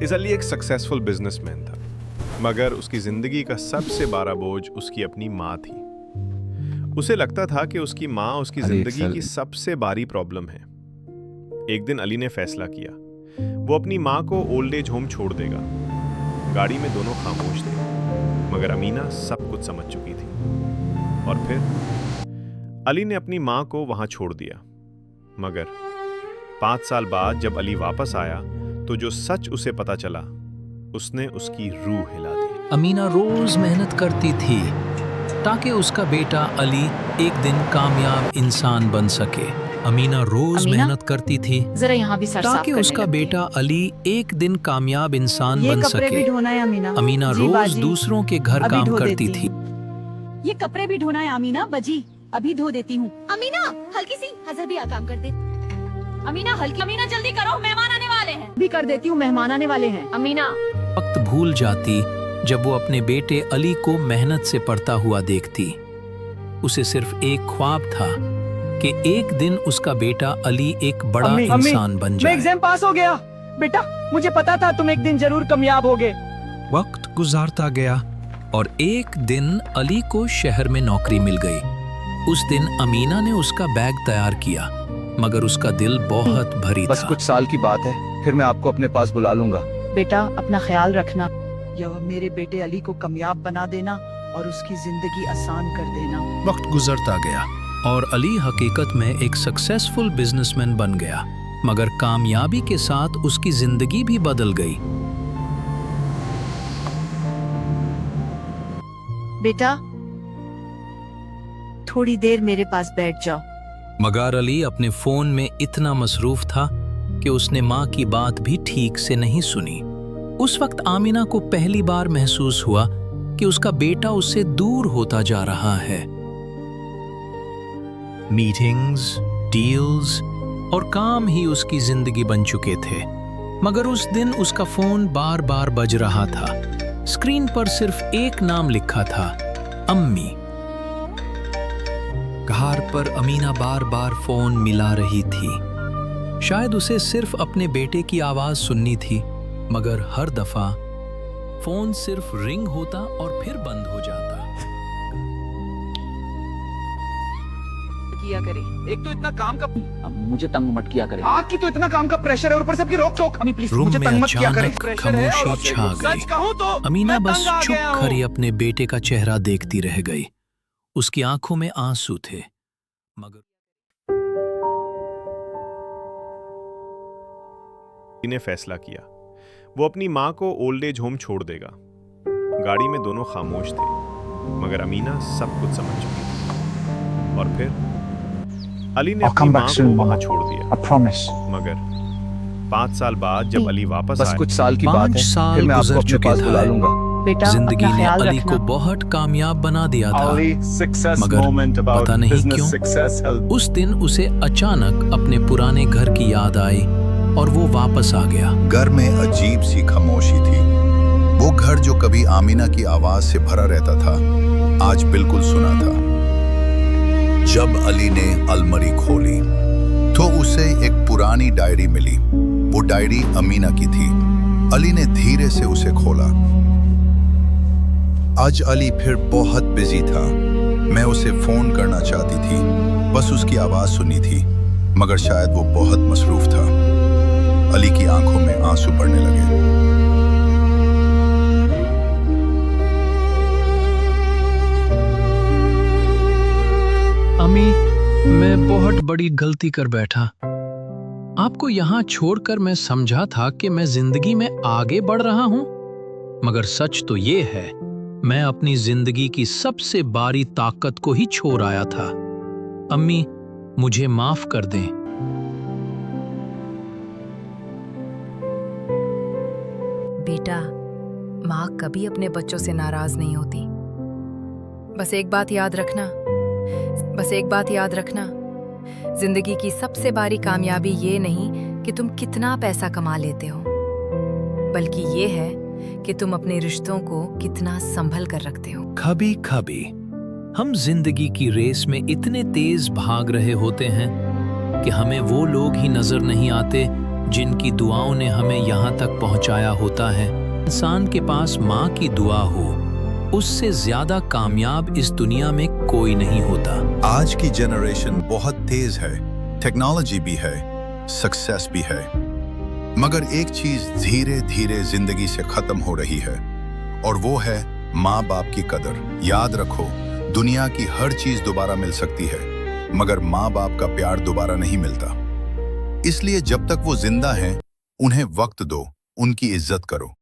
Is Ali एक successful businessman था, मगर उसकी जिंदगी का सबसे बड़ा बोझ उसकी अपनी माँ थी। उसे लगता था कि उसकी माँ उसकी जिंदगी की सबसे बड़ी प्रॉब्लम है। एक दिन अली ने फैसला किया, वो अपनी माँ को ओल्ड एज होम छोड़ देगा। गाड़ी में दोनों खामोश थे, मगर अमीना सब कुछ समझ चुकी थी। और फिर अली ने अपनी माँ को वहां छोड़ दिया। मगर 5 साल बाद जब अली वापस आया तो जो सच उसे पता चला, उसने उसकी रूह हिला दी। अमीना रोज मेहनत करती थी ताकि उसका बेटा अली एक दिन कामयाब इंसान बन सके। अमीना रोज मेहनत करती थी जरा यहाँ भी सर साफ ताकि करने उसका लगती बेटा अली एक दिन कामयाब इंसान बन कपड़े सके। भी धोना है अमीना जी रोज बाजी, दूसरों के घर अभी काम धो करती देती थी। ये कपड़े भी धोना है अमीना बजी, अभी धो देती हूँ। अमीना हल्की सी हजर भी काम कर दे। अमीना हल्की, अमीना जल्दी करो, मेहमान आने वाले हैं। भी कर देती हूँ, मेहमान आने वाले हैं। अमीना वक्त भूल जाती जब वो अपने बेटे अली को मेहनत से पढ़ता हुआ देखती। उसे सिर्फ एक ख्वाब था कि एक दिन उसका बेटा अली एक बड़ा इंसान बन मैं जाए। एग्जाम पास हो गया बेटा, मुझे पता था तुम एक दिन जरूर कामयाब होगे। वक्त गुजारता गया और एक दिन अली को शहर में नौकरी मिल गई। उस दिन अमीना ने उसका बैग तैयार किया, मगर उसका दिल बहुत भरी बस था। कुछ साल की बात है, फिर मैं आपको अपने पास बुला लूंगा। बेटा अपना ख्याल रखना, यह मेरे बेटे अली को कामयाब बना देना और उसकी जिंदगी आसान कर देना। वक्त गुजरता गया और अली हकीकत में एक सक्सेसफुल बिजनेसमैन बन गया, मगर कामयाबी के साथ उसकी जिंदगी भी बदल गई। बेटा थोड़ी देर मेरे पास बैठ जाओ। मगर अली अपने फोन में इतना मसरूफ था कि उसने माँ की बात भी ठीक से नहीं सुनी। उस वक्त आमिना को पहली बार महसूस हुआ कि उसका बेटा उससे दूर होता जा रहा है। मीटिंग्स, डील्स और काम ही उसकी जिंदगी बन चुके थे, मगर उस दिन उसका फोन बार बार बज रहा था। स्क्रीन पर सिर्फ एक नाम लिखा था, अम्मी। घर पर अमीना बार बार फोन मिला रही थी। शायद उसे सिर्फ अपने बेटे की आवाज सुननी थी, मगर हर दफा फोन सिर्फ रिंग होता और फिर बंद हो जाता। किया करे, एक तो इतना काम का, मुझे तंग मत किया करे। आग की तो इतना काम का प्रेशर है, ऊपर से आपकी रोक टोक। अम्मी प्लीज रूम मुझे में तंग मत किया करे। अचानक प्रेशर है और खामोशी छा सच गई। कहूं तो अमीना मैं बस तंग आ चुप गया हूं। खड़ी अपने बेटे का चेहरा देखती रह गई। उसकी आंखों में आंसू थे, मगर अली ने फैसला किया, वो अपनी माँ को ओल्ड एज होम छोड़ देगा। गाड़ी में दोनों खामोश थे, मगर अमीना सब कुछ समझ चुकी थी। और फिर अली ने अपनी माँ को वहां छोड़ दिया। मगर 5 साल बाद जब अली वापस बस आया, कुछ साल की बात 5 है, साल फिर मैं आपको गुजर अपने चुके पास बुला थे। लूंगा। बेटा जिंदगी अपना ने ख्याल अली रखना। को बहुत कामयाब बना दिया था, मगर पता नहीं क्यों उस दिन उसे अचानक अपने पुराने घर की याद आई और वो वापस आ गया। घर में अजीब सी खामोशी थी। वो घर जो कभी आमिना की आवाज से भरा रहता था, आज बिल्कुल सुना था। जब अली ने अलमारी खोली तो उसे एक पुरानी डायरी मिली। वो डायरी अमीना की थी। अली ने धीरे से उसे खोला। आज अली फिर बहुत बिजी था। मैं उसे फोन करना चाहती थी, बस उसकी आवाज सुनी थी, मगर शायद वो बहुत मसरूफ था। अली की आंखों में आंसू पड़ने लगे। अम्मी, मैं बहुत बड़ी गलती कर बैठा। आपको यहाँ छोड़कर मैं समझा था कि मैं जिंदगी में आगे बढ़ रहा हूँ, मगर सच तो ये है, मैं अपनी जिंदगी की सबसे बड़ी ताकत को ही छोड़ आया था। अम्मी, मुझे माफ कर दें। बेटा, माँ कभी अपने बच्चों से नाराज नहीं होती। बस एक बात याद रखना, जिंदगी की सबसे बड़ी कामयाबी ये नहीं कि तुम कितना पैसा कमा लेते हो, बल्कि ये है कि तुम अपने रिश्तों को कितना संभल कर रखते हो। कभी कभी हम जिंदगी की रेस में इतने तेज भाग रहे होते हैं कि हमें वो लोग ही नजर नहीं आते जिनकी दुआओं ने हमें यहाँ तक पहुँचाया होता है। इंसान के पास माँ की दुआ हो, उससे ज्यादा कामयाब इस दुनिया में कोई नहीं होता। आज की जनरेशन बहुत तेज है, टेक्नोलॉजी भी है, सक्सेस भी है, मगर एक चीज धीरे धीरे जिंदगी से खत्म हो रही है और वो है माँ बाप की कदर। याद रखो, दुनिया की हर चीज दोबारा मिल सकती है, मगर माँ बाप का प्यार दोबारा नहीं मिलता। इसलिए जब तक वो जिंदा हैं, उन्हें वक्त दो, उनकी इज्जत करो।